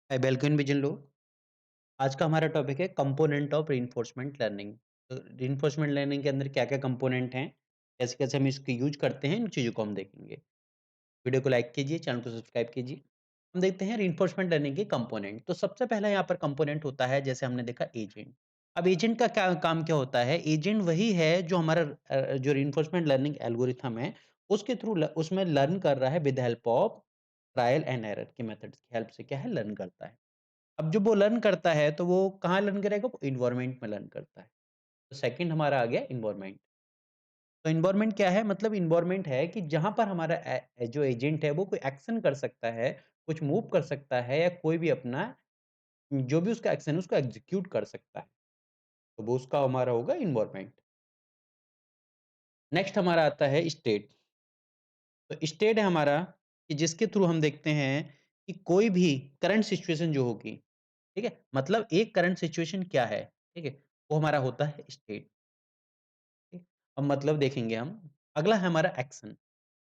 Hi welcome बिजन लोग। आज का हमारा टॉपिक है कंपोनेंट ऑफ रीइंफोर्समेंट लर्निंग। तो रीइंफोर्समेंट लर्निंग के अंदर क्या क्या कंपोनेंट हैं, कैसे कैसे हम इसको यूज करते हैं, इन चीज़ों को हम देखेंगे। वीडियो को लाइक कीजिए, चैनल को सब्सक्राइब कीजिए। हम देखते हैं रीइंफोर्समेंट लर्निंग के कंपोनेंट। तो सबसे पहला यहाँ पर कंपोनेंट होता है, जैसे हमने देखा एजेंट। अब एजेंट का क्या काम क्या होता है? एजेंट वही है जो हमारा जो रीइंफोर्समेंट लर्निंग एल्गोरिथम है, उसके थ्रू उसमें लर्न कर रहा है with help of trial and error के मेथड्स की हेल्प से क्या है लर्न करता है। अब जब वो लर्न करता है तो वो कहाँ लर्न करेगा? वो एनवायरनमेंट में लर्न करता है। तो सेकंड हमारा आ गया एनवायरनमेंट। तो एनवायरनमेंट क्या है? मतलब एनवायरनमेंट है कि जहाँ पर हमारा जो एजेंट है वो कोई एक्शन कर सकता है, कुछ मूव कर सकता है या कोई भी अपना जो भी उसका एक्शन है उसको एग्जीक्यूट कर सकता है। तो वो उसका हमारा होगा एनवायरनमेंट। नेक्स्ट हमारा आता है स्टेट। तो स्टेट है हमारा कि जिसके थ्रू हम देखते हैं कि कोई भी करंट सिचुएशन जो होगी, ठीक है? मतलब एक करंट सिचुएशन क्या है, ठीक है? वो हमारा होता है स्टेट। ठीक। अब मतलब देखेंगे हम। अगला है हमारा एक्शन।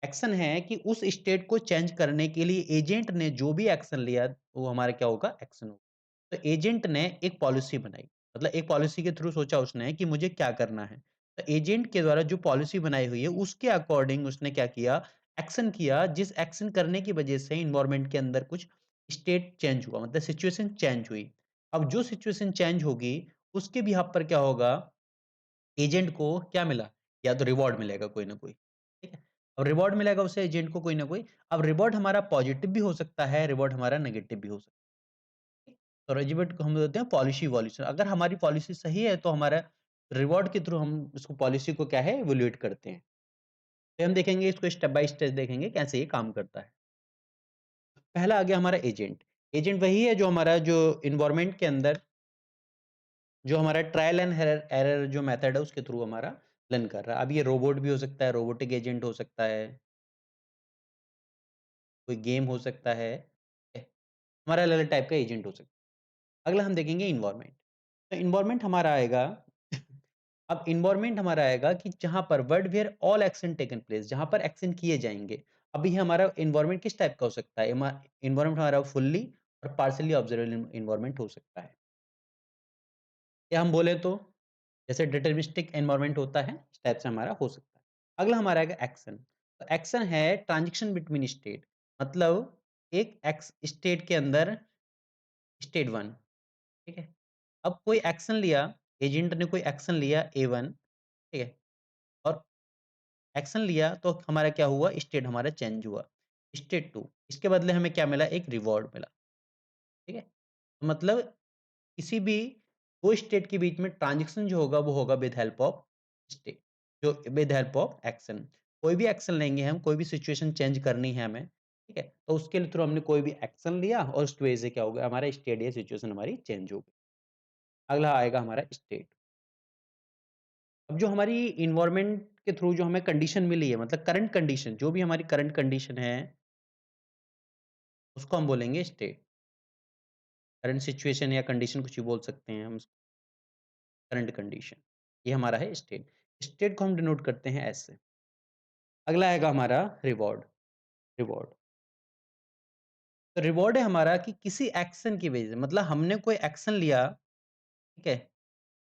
एक्शन है कि उस स्टेट को चेंज करने के लिए एजेंट ने जो भी एक्शन लिया, वो हमारा क्या होगा? एक्शन होगा। तो एजेंट ने एक पॉलिसी बनाई, मतलब एक पॉलिसी के थ्रू सोचा उसने कि मुझे क्या करना है। तो एजेंट के द्वारा जो पॉलिसी बनाई हुई है उसके अकॉर्डिंग उसने क्या किया? एक्शन किया, जिस एक्शन करने की वजह से एनवायरनमेंट के अंदर कुछ स्टेट चेंज हुआ, मतलब सिचुएशन चेंज हुई। अब जो सिचुएशन चेंज होगी उसके बिहाफ पर क्या होगा? एजेंट को क्या मिला? या तो रिवॉर्ड मिलेगा कोई ना कोई, ठीक है? अब रिवॉर्ड मिलेगा उसे एजेंट को कोई ना कोई। अब रिवॉर्ड हमारा पॉजिटिव भी हो सकता है, रिवॉर्ड हमारा नेगेटिव भी हो सकता है। तो रिवॉर्ड को हम बोलते हैं पॉलिसी इवैल्यूएशन। अगर हमारी पॉलिसी सही है तो हमारा रिवॉर्ड के थ्रू हम इसको पॉलिसी को क्या है इवैल्यूएट करते हैं। तो हम देखेंगे इसको स्टेप बाय स्टेप देखेंगे कैसे ये काम करता है। पहला आ गया हमारा एजेंट। एजेंट वही है जो हमारा जो एनवायरनमेंट के अंदर जो हमारा ट्रायल एंड एरर एरर जो मेथड है उसके थ्रू हमारा रन कर रहा है। अब ये रोबोट भी हो सकता है, रोबोटिक एजेंट हो सकता है, कोई गेम हो सकता है, हमारा अलग-अलग टाइप का एजेंट हो सकता है। अगला हम देखेंगे एनवायरनमेंट। तो एनवायरनमेंट हमारा आएगा अब एनवायरनमेंट हमारा आएगा कि जहाँ पर world where all action taken place, जहाँ पर एक्शन किए जाएँगे। अभी हमारा एनवायरनमेंट किस टाइप का हो सकता है? एनवायरनमेंट हमारा फुल्ली और पार्शियली ऑब्जर्वेबल एनवायरनमेंट हो सकता है। या हम बोले तो जैसे डिटरमिनिस्टिक एनवायरनमेंट होता है, इस टाइप से हमारा हो सकता है। अगला हमारा आएगा एक्शन। तो एक्शन है ट्रांज़ैक्शन बिटवीन स्टेट, मतलब एक एक्स स्टेट के अंदर स्टेट 1, ठीक है? अब कोई एक्शन लिया, एजेंट ने कोई एक्शन लिया A1, ठीक है? और एक्शन लिया तो हमारा क्या हुआ? स्टेट हमारा चेंज हुआ। स्टेट 2, इसके बदले हमें क्या मिला? एक रिवॉर्ड मिला, ठीक है? मतलब किसी भी 2 स्टेट के बीच में ट्रांज़ैक्शन जो होगा वो होगा विद हेल्प ऑफ स्टेट, जो विद हेल्प ऑफ एक्शन। कोई भी एक्शन लेंगे हम, कोई भी सिचुएशन चेंज करनी है हमें, ठीक है? तो उसके लिए थ्रू हमने कोई भी एक्शन लिया और उसकी वजह से क्या हो गया? हमारा स्टेट या सिचुएशन हमारी चेंज हो गई। अगला आएगा हमारा स्टेट। अब जो हमारी एनवायरनमेंट के थ्रू जो हमें कंडीशन मिली है, मतलब करंट कंडीशन, जो भी हमारी करंट कंडीशन है, उसको हम बोलेंगे स्टेट। करंट सिचुएशन या कंडीशन कुछ भी बोल सकते हैं हम, करंट कंडीशन। ये हमारा है स्टेट। स्टेट को हम डिनोट करते हैं एस से। अगला आएगा हमारा रिवॉर्ड। रिवॉर्ड तो रिवॉर्ड है हमारा कि किसी एक्शन की वजह से, मतलब हमने कोई एक्शन लिया, ठीक है?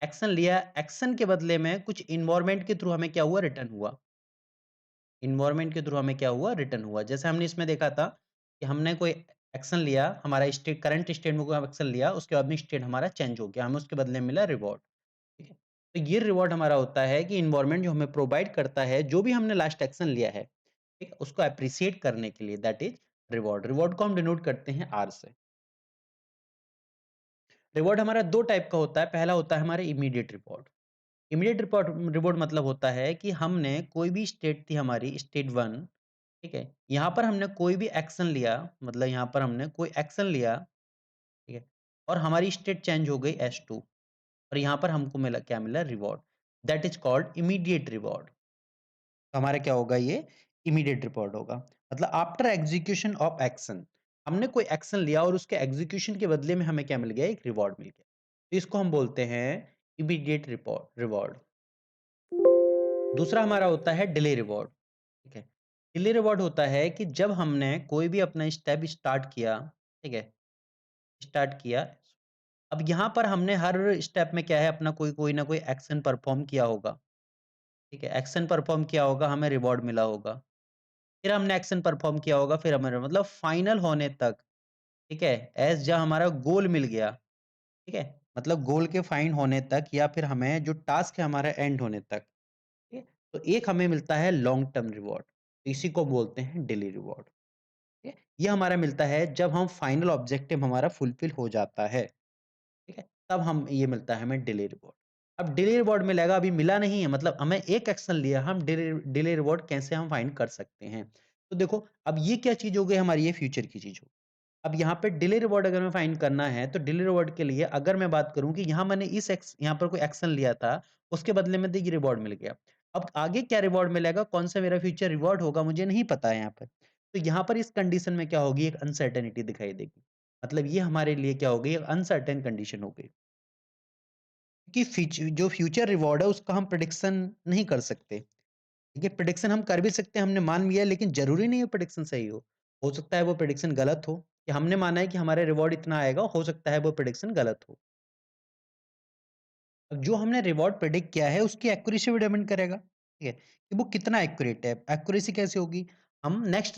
एक्शन लिया, एक्शन के बदले में कुछ एनवायरनमेंट के थ्रू हमें क्या हुआ? रिटर्न हुआ। एनवायरनमेंट के थ्रू हमें क्या हुआ? रिटर्न हुआ। जैसे हमने इसमें देखा था कि हमने कोई एक्शन लिया, हमारा स्टेट करंट स्टेट में कोई एक्शन लिया, उसके बाद में स्टेट हमारा चेंज हो गया, हमें उसके बदले में मिला रिवॉर्ड, ठीक है? तो ये रिवॉर्ड हमारा होता है कि एनवायरनमेंट जो हमें प्रोवाइड करता है, जो भी हमने लास्ट एक्शन लिया है, ठीक है? उसको एप्रिशिएट करने के लिए, दैट इज़ रिवॉर्ड। रिवॉर्ड को हम डिनोट करते हैं आर से। रिवॉर्ड हमारा 2 टाइप का होता है, पहला होता है हमारा इमीडिएट रिवॉर्ड। इमीडिएट रिवॉर्ड मतलब होता है कि हमने कोई भी स्टेट थी हमारी स्टेट 1, ठीक है? यहाँ पर हमने कोई भी एक्शन लिया, मतलब यहाँ पर हमने कोई एक्शन लिया, ठीक है? और हमारी स्टेट चेंज हो गई S2 और यहाँ पर हमको मिला क्या मिला? Reward. That is called immediate reward. तो हमारा क्या होगा ये? इमीडिएट रिवॉर्ड होगा। मतलब आफ्टर एग्जीक्यूशन ऑफ एक्शन, हमने कोई एक्शन लिया और उसके एग्जीक्यूशन के बदले में हमें क्या मिल गया? एक रिवॉर्ड मिल गया। तो इसको हम बोलते हैं इमीडिएट रिवॉर्ड। दूसरा हमारा होता है डिले रिवॉर्ड, ठीक है? डिले रिवॉर्ड होता है कि जब हमने कोई भी अपना स्टेप स्टार्ट किया, ठीक है? स्टार्ट किया। अब यहाँ पर हमने हर स्टेप में क्या है अपना कोई ना कोई एक्शन परफ़ॉर्म किया होगा, ठीक है? एक्शन परफ़ॉर्म किया होगा, हमें रिवॉर्ड मिला होगा। फिर हमने एक्शन परफ़ॉर्म किया होगा, फिर हमें मतलब फाइनल होने तक, ठीक है? ऐज़ जब हमारा गोल मिल गया, ठीक है? मतलब गोल के फाइंड होने तक या फिर हमें जो टास्क है हमारा एंड होने तक, ठीक है? तो एक हमें मिलता है लॉन्ग टर्म रिवॉर्ड, इसी को बोलते हैं डेली रिवॉर्ड, ठीक है? ये हमारा मिलता है जब हम फाइनल ऑब्जेक्टिव हमारा फुलफिल हो जाता है। ठीक है? तब हम ये मिलता है हमें डिले रिवॉर्ड। अब डिले रिवॉर्ड मिलेगा अभी मिला नहीं है मतलब हमें एक एक्शन लिया हम डिले डिले रिवॉर्ड कैसे हम फाइंड कर सकते हैं? तो देखो अब ये क्या चीज़ हो गई हमारी ये फ्यूचर की चीज़ हो। अब यहाँ पे डिले रिवॉर्ड अगर मैं फाइंड करना है तो डिले रिवॉर्ड के लिए अगर मैं बात करूँ कि यहाँ मैंने इस एक्स यहाँ पर कोई एक्शन लिया था, उसके बदले में देखिए रिवॉर्ड मिल गया। अब आगे क्या रिवॉर्ड मिलेगा, कौन-सा मेरा फ्यूचर रिवॉर्ड होगा मुझे नहीं पता है यहाँ पर। तो यहाँ पर इस कंडीशन में क्या होगी एक अनसर्टेनिटी दिखाई देगी। मतलब ये हमारे लिए क्या हो गई एक अनसर्टेन कंडीशन हो गई। कि जो फ्यूचर रिवॉर्ड है उसका हम प्रेडिक्शन नहीं कर सकते। ठीक है, प्रेडिक्शन हम कर भी सकते हैं, हमने मान लिया लेकिन ज़रूरी नहीं है प्रेडिक्शन सही हो। हो सकता है वो प्रेडिक्शन गलत हो, कि हमने माना है कि हमारा रिवॉर्ड इतना आएगा, हो सकता है वो प्रेडिक्शन गलत हो। अब जो हमने रिवॉर्ड प्रेडिक्ट किया है उसकी एक्यूरेसी भी डिपेंड करेगा, ठीक है? कि वो कितना एक्यूरेट है, एक्यूरेसी कैसे होगी? हम नेक्स्ट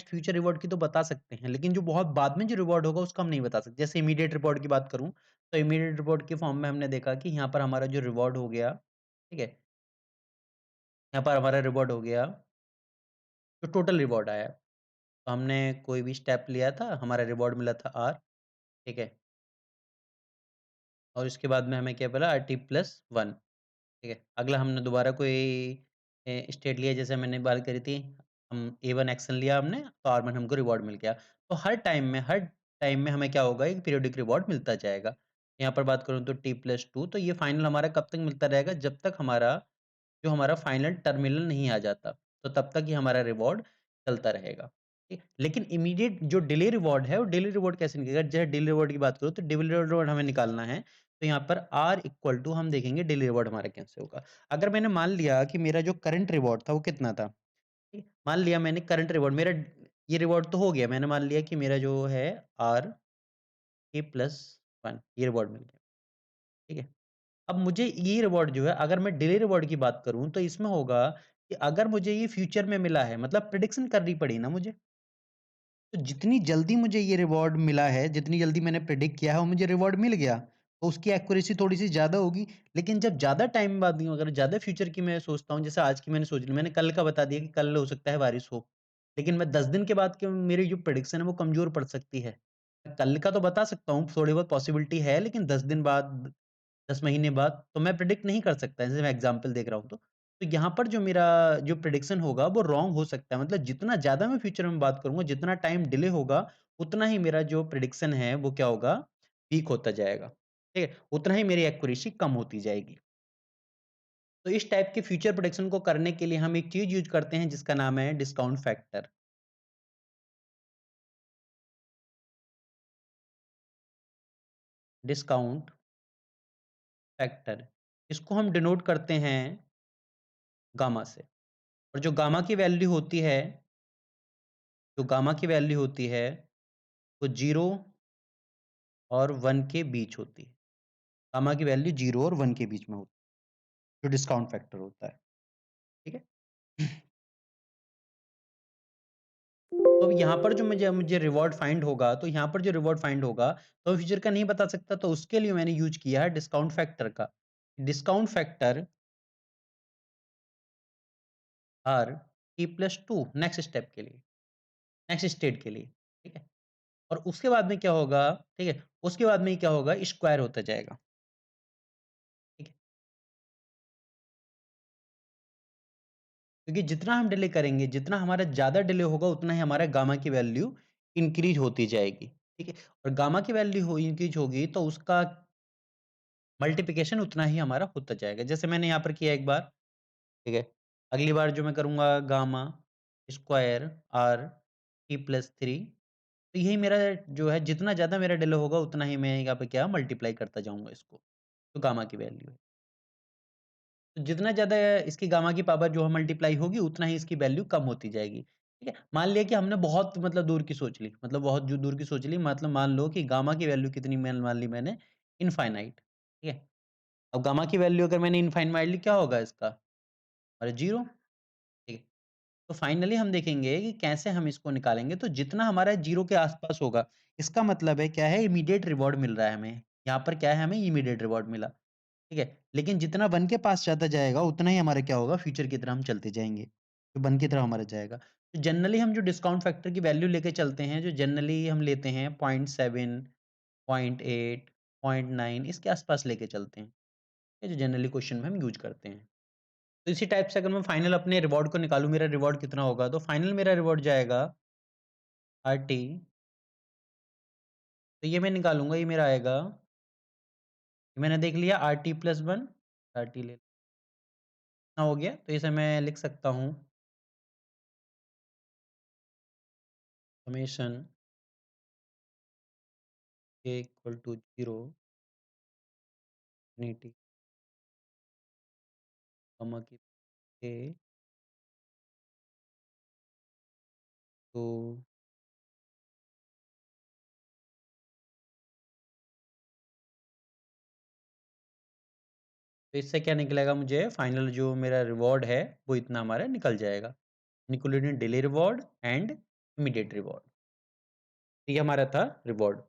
फ्यूचर रिवॉर्ड की तो बता सकते हैं, लेकिन जो बहुत बाद में जो रिवॉर्ड होगा उसका हम नहीं बता सकते। जैसे इमीडिएट रिवॉर्ड की बात करूँ, तो इमीडिएट रिवॉर्ड के फॉर्म में हमने देखा कि यहाँ पर हमारा जो रिवॉर्ड हो गया, ठीक है? यहाँ पर हमारा रिवॉर्ड हो गया, जो टोटल रिवॉर्ड आया। तो हमने कोई भी स्टेप लिया था, हमारा रिवॉर्ड मिला था R, ठीक है? और इसके बाद में हमें क्या बोला RT+1, ठीक है? अगला हमने दोबारा कोई स्टेट लिया जैसे मैंने बात करी थी, हम A1 एक्शन लिया हमने, तो R1 हमको रिवॉर्ड मिल गया। तो हर टाइम में हमें क्या होगा, एक पीरियोडिक रिवॉर्ड मिलता जाएगा। यहाँ पर बात करूँ तो T+2 तो ये फाइनल हमारा कब तक मिलता रहेगा, जब तक हमारा फाइनल टर्मिनल नहीं आ जाता, तो तब तक ये हमारा रिवॉर्ड चलता रहेगा, ठीक। लेकिन इमीडिएट जो डिले रिवॉर्ड है, वो डिले रिवॉर्ड कैसे निकलेगा? जैसे डिले रिवॉर्ड की बात करूँ, तो डिले रिवॉर्ड हमें निकालना है, तो यहाँ पर R इक्वल टू हम देखेंगे डिले रिवॉर्ड हमारा कैसे होगा। अगर मैंने मान लिया कि मेरा जो करंट रिवॉर्ड था, वो कितना था, ठीक है? मान लिया मैंने करंट रिवॉर्ड मेरा ये रिवॉर्ड तो हो गया, मैंने मान लिया कि मेरा जो है R K+1 ये रिवॉर्ड मिल गया, ठीक है? अब मुझे ये रिवॉर्ड जो है अगर मैं डिले रिवॉर्ड की बात करूँ तो इसमें होगा कि अगर मुझे ये फ्यूचर में मिला है मतलब प्रेडिक्शन करनी पड़ी ना मुझे। तो जितनी जल्दी मुझे ये रिवॉर्ड मिला है, जितनी जल्दी मैंने प्रेडिक्ट किया है वो मुझे रिवॉर्ड मिल गया, तो उसकी एक्यूरेसी थोड़ी-सी ज़्यादा होगी। लेकिन जब ज़्यादा टाइम बाद में अगर ज़्यादा फ्यूचर की मैं सोचता हूँ, जैसे आज की मैंने सोच ली, मैंने कल का बता दिया कि कल हो सकता है बारिश हो। लेकिन मैं 10 दिन के बाद की मेरी जो प्रेडिक्शन है वो कमज़ोर पड़ सकती है। मैं कल का तो बता सकता हूँ, थोड़ी बहुत पॉसिबिलिटी है लेकिन 10 दिन बाद 10 महीने बाद तो मैं प्रेडिक्ट नहीं कर सकता, जैसे मैं एग्ज़ाम्पल देख रहा हूँ तो। तो यहाँ पर जो मेरा जो प्रेडिक्शन होगा वो रॉन्ग हो सकता है, मतलब जितना ज़्यादा मैं फ्यूचर में बात करूँगा, जितना टाइम डिले होगा, उतना ही मेरा जो प्रेडिक्शन है वो क्या होगा, वीक होता जाएगा, ठीक है? उतना ही मेरी एक्यूरेसी कम होती जाएगी। तो इस टाइप के फ्यूचर प्रेडिक्शन को करने के लिए हम एक चीज़ यूज़ करते हैं जिसका नाम है डिस्काउंट फैक्टर। डिस्काउंट फैक्टर, इसको हम डिनोट करते हैं गामा से, और जो गामा की वैल्यू होती है, वो 0 और 1 के बीच होती है। गामा की वैल्यू 0 और 1 के बीच में होती है, जो डिस्काउंट फैक्टर होता है, ठीक है? तो अब यहाँ पर जो मुझे मुझे रिवॉर्ड फाइंड होगा, तो यहाँ पर जो रिवॉर्ड फाइंड होगा, तो फ्यूचर का नहीं बता सकता, तो उसके लिए मैंने यूज़ किया है डिस्काउंट फैक्टर का। Discount factor R T+2 next step के लिए, नेक्स्ट स्टेट के लिए, ठीक है? और उसके बाद में क्या होगा, ठीक है? उसके बाद में क्या होगा, स्क्वायर होता जाएगा, ठीक है? क्योंकि जितना हम डिले करेंगे, जितना हमारा ज़्यादा डिले होगा, उतना ही हमारा गामा की वैल्यू इंक्रीज़ होती जाएगी, ठीक है? और गामा की वैल्यू इंक्रीज़ होगी तो उसका मल्टिप्लिकेशन उतना ही हमारा होता जाएगा। जैसे मैंने यहाँ पर किया एक बार, ठीक है? अगली बार जो मैं करूँगा गामा स्क्वायर आर T+3 तो यही मेरा जो है जितना ज़्यादा मेरा डिले होगा उतना ही मैं यहाँ पे क्या मल्टीप्लाई करता जाऊँगा इसको, तो गामा की वैल्यू है। तो जितना ज़्यादा इसकी गामा की पावर जो है मल्टीप्लाई होगी, उतना ही इसकी वैल्यू कम होती जाएगी। ठीक है? मान लिया कि हमने बहुत मतलब दूर की सोच ली, मतलब बहुत जो दूर की सोच ली, मतलब मान लो कि गामा की वैल्यू कितनी मैंने मान ली मैंने इनफाइनाइट, ठीक है? अब गामा की वैल्यू अगर मैंने इनफाइनाइट मान ली क्या होगा इसका? अरे 0, ठीक है? तो फाइनली हम देखेंगे कि कैसे हम इसको निकालेंगे, तो जितना हमारा 0 के आस-पास होगा, इसका मतलब है क्या है, इमीडिएट रिवॉर्ड मिल रहा है हमें। यहाँ पर क्या है, हमें इमीडिएट रिवॉर्ड मिला, ठीक है? लेकिन जितना 1 के पास जाता जाएगा, उतना ही हमारा क्या होगा, फ्यूचर की तरफ हम चलते जाएँगे। तो 1 की तरफ हमारा जाएगा। तो जनरली हम जो डिस्काउंट फैक्टर की वैल्यू लेके चलते हैं, जो जनरली हम लेते हैं 0.7, 0.8, 0.9 इसके आस-पास लेके चलते हैं। ये जो जनरली क्वेश्चन में हम यूज़ करते हैं। तो इसी टाइप से अगर मैं फाइनल अपने रिवॉर्ड को निकालूँ, मेरा रिवॉर्ड कितना होगा? तो फाइनल मेरा रिवॉर्ड जाएगा आरटी, तो ये मैं निकालूँगा, ये मेरा आएगा, मैंने देख लिया आरटी प्लस 1, आरटी ले हो गया, तो इसे मैं लिख सकता हूँ summation k equal to 0 infinity gamma की k तो इससे क्या निकलेगा, मुझे फाइनल जो मेरा रिवॉर्ड है वो इतना हमारा निकल जाएगा, including daily reward and immediate reward. ये हमारा था रिवॉर्ड।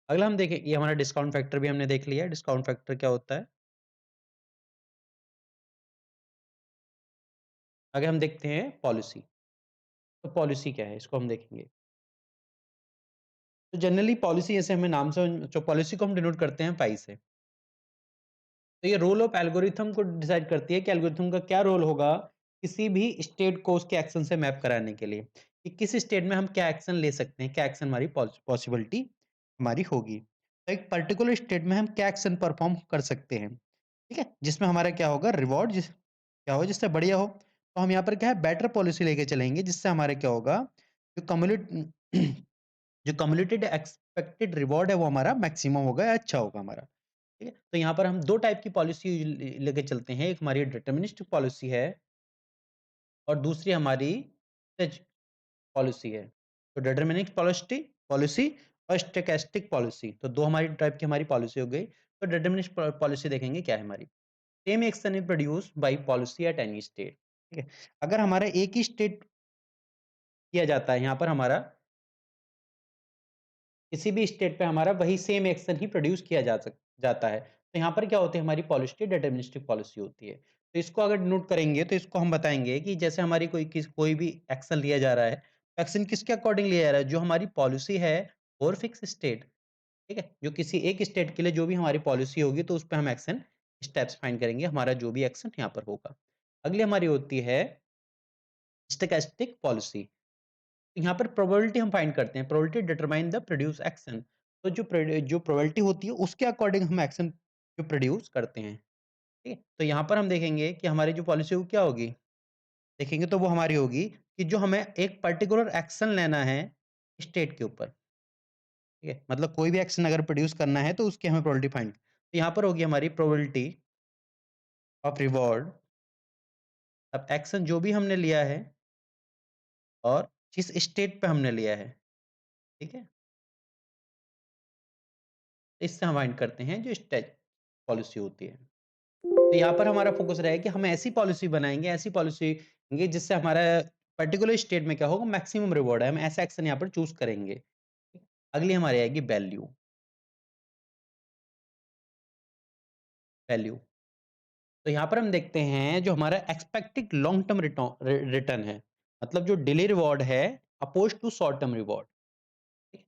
अगला हम देखें, ये हमारा डिस्काउंट फैक्टर भी हमने देख लिया। डिस्काउंट फैक्टर क्या होता है? आगे हम देखते हैं पॉलिसी। तो पॉलिसी क्या है, इसको हम देखेंगे। तो जनरली पॉलिसी, जैसे हमें नाम से जो पॉलिसी को हम डिनोट करते हैं पाई से। तो ये रोल ऑफ एल्गोरिथम को डिसाइड करती है कि एल्गोरिथम का क्या रोल होगा किसी भी स्टेट को उसके एक्शन से मैप कराने के लिए, कि किस स्टेट में हम क्या एक्शन ले सकते हैं, क्या एक्शन हमारी पॉसिबिलिटी हमारी होगी। तो एक पर्टिकुलर स्टेट में हम क्या एक्शन परफॉर्म कर सकते हैं, ठीक है, जिसमें हमारा क्या होगा, रिवॉर्ड जिस क्या हो जिससे बढ़िया हो। तो हम यहाँ पर क्या है, बेटर पॉलिसी लेके चलेंगे, जिससे हमारे क्या होगा, जो कम्युलेट जो कम्युलेटेड एक्सपेक्टेड रिवॉर्ड है वो हमारा मैक्सिमम होगा या अच्छा होगा हमारा। ठीक है? तो यहाँ पर हम 2 टाइप की पॉलिसी लेके चलते हैं। एक हमारी डिटरमिनिस्टिक पॉलिसी है और दूसरी हमारी सच पॉलिसी है। तो डिटरमिनिस्टिक पॉलिसी पॉलिसी और स्टोचैस्टिक पॉलिसी, तो 2 हमारी टाइप की हमारी पॉलिसी हो गई। तो डिटरमिनिस्टिक पॉलिसी देखेंगे क्या है हमारी। Same action is produced by policy at any state. ठीक है? अगर हमारा एक ही स्टेट किया जाता है, यहाँ पर हमारा किसी भी स्टेट पे हमारा वही सेम एक्शन ही प्रोड्यूस किया जाता है। तो यहाँ पर क्या होती है, हमारी पॉलिसी डिटरमिनिस्टिक पॉलिसी होती है। तो इसको अगर नोट करेंगे तो इसको हम बताएँगे कि जैसे हमारी कोई भी एक्शन लिया जा रहा है, एक्शन किसके अकॉर्डिंग लिया जा रहा है? जो हमारी पॉलिसी है फॉर फिक्स स्टेट, ठीक है? जो किसी एक स्टेट के लिए जो भी हमारी पॉलिसी होगी, तो उसपे हम एक्शन स्टेप्स फाइंड करेंगे, हमारा जो भी एक्शन यहाँ पर होगा। अगली हमारी होती है स्टोचैस्टिक पॉलिसी। यहाँ पर प्रोबेबिलिटी हम फाइंड करते हैं, probability determine the produce action. तो जो प्रोबेबिलिटी होती है उसके अकॉर्डिंग हम एक्शन जो प्रोड्यूस करते हैं, ठीक है? तो यहाँ पर हम देखेंगे कि हमारी जो पॉलिसी वो क्या होगी, देखेंगे तो वो हमारी होगी कि जो हमें एक पर्टिकुलर एक्शन लेना है स्टेट के ऊपर, ठीक है? मतलब कोई भी एक्शन अगर प्रोड्यूस करना है तो उसकी हमें प्रोबेबिलिटी फाइंड, तो यहाँ पर होगी हमारी प्रोबेबिलिटी ऑफ रिवॉर्ड, अब एक्शन जो भी हमने लिया है और जिस स्टेट पे हमने लिया है, ठीक है? इससे हम फाइंड करते हैं जो स्टेट पॉलिसी होती है। तो यहाँ पर हमारा फोकस रहेगा कि हम ऐसी पॉलिसी बनाएँगे, ऐसी पॉलिसी होंगी जिससे हमारा पर्टिकुलर स्टेट में क्या होगा, मैक्सिमम रिवॉर्ड है। हम ऐसा एक्शन यहाँ पर चूज़ करेंगे। अगली हमारी आएगी वैल्यू, वैल्यू। तो यहाँ पर हम देखते हैं जो हमारा एक्सपेक्टेड लॉन्ग टर्म रिटर्न है, मतलब जो डिले रिवॉर्ड है अपोज़्ड टू शॉर्ट टर्म रिवॉर्ड। ठीक है?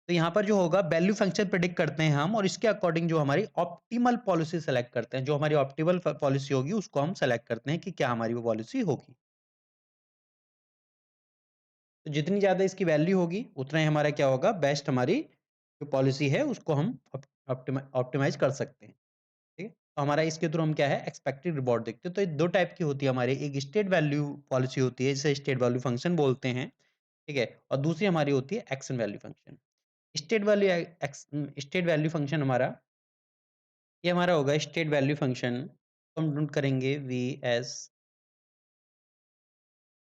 तो यहाँ पर जो होगा वैल्यू फंक्शन प्रेडिक्ट करते हैं हम और इसके अकॉर्डिंग जो हमारी ऑप्टिमल पॉलिसी सेलेक्ट करते हैं। जो हमारी ऑप्टिमल पॉलिसी होगी उसको हम सेलेक्ट करते हैं कि क्या हमारी वो पॉलिसी होगी। तो जितनी ज़्यादा इसकी वैल्यू होगी, उतना ही हमारा क्या होगा, बेस्ट हमारी जो पॉलिसी है उसको हम ऑप्टिमाइज़ कर सकते हैं, ठीक है? तो हमारा इसके थ्रू हम क्या है, एक्सपेक्टेड रिवॉर्ड देखते हैं। तो ये 2 टाइप की होती है हमारी, एक स्टेट वैल्यू पॉलिसी होती है, जिसे स्टेट वैल्यू फंक्शन बोलते हैं, ठीक है? और दूसरी हमारी होती है action value function. State value function हमारा, ये हमारा होगा स्टेट वैल्यू फंक्शन, तो हम नोट करेंगे वी एस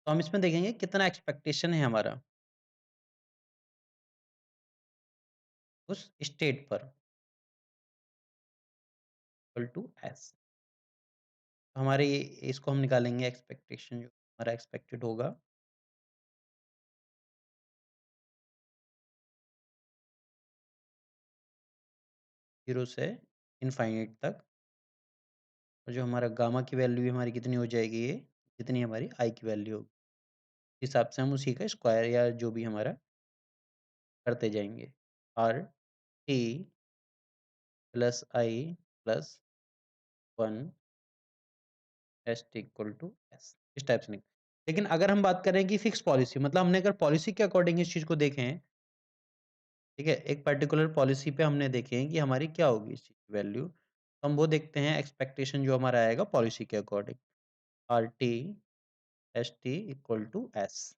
तो हम इसमें देखेंगे कितना एक्सपेक्टेशन है हमारा उस स्टेट पर इक्वल टू एस। हमारे ये इसको हम निकालेंगे एक्सपेक्टेशन जो हमारा एक्सपेक्टेड होगा 0 से इनफाइनाइट तक और जो हमारा गामा की वैल्यू भी हमारी कितनी हो जाएगी ये, जितनी हमारी आई की वैल्यू होगी। इस हिसाब से हम उसी का स्क्वायर या जो भी हमारा करते जाएँगे। R T plus I plus 1 S T equal to S, इस टाइप से लेकिन अगर हम बात करें कि फिक्स पॉलिसी मतलब हमने अगर पॉलिसी के अकॉर्डिंग इस चीज़ को देखें, ठीक है? एक पर्टिकुलर पॉलिसी पे हमने देखें कि हमारी क्या होगी इस चीज़ की वैल्यू, तो हम वो देखते हैं एक्सपेक्टेशन जो हमारा आएगा पॉलिसी के according. R T S T equal to S.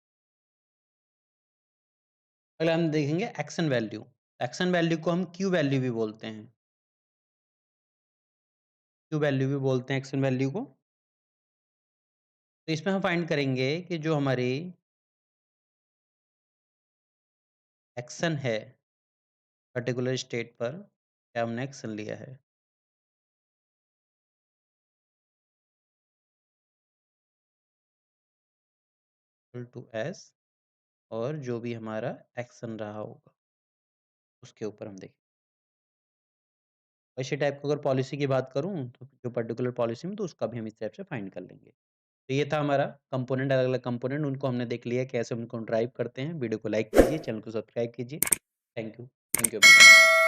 अगला हम देखेंगे एक्शन वैल्यू। एक्शन वैल्यू को हम क्यू वैल्यू भी बोलते हैं। क्यू वैल्यू भी बोलते हैं एक्शन वैल्यू को। तो इसमें हम फाइंड करेंगे कि जो हमारी एक्शन है पर्टिकुलर स्टेट पर, क्या हमने एक्शन लिया है। इक्वल टू एस और जो भी हमारा एक्शन रहा होगा, उसके ऊपर हम देखें। इसी टाइप की अगर पॉलिसी की बात करूँ, तो जो पर्टिकुलर पॉलिसी में तो उसका भी हम इस टाइप से फाइंड कर लेंगे। तो ये था हमारा कंपोनेंट, अलग-अलग कंपोनेंट उनको हमने देख लिया कैसे उनको ड्राइव करते हैं। वीडियो को लाइक कीजिए, चैनल को सब्सक्राइब कीजिए। Thank you everyone.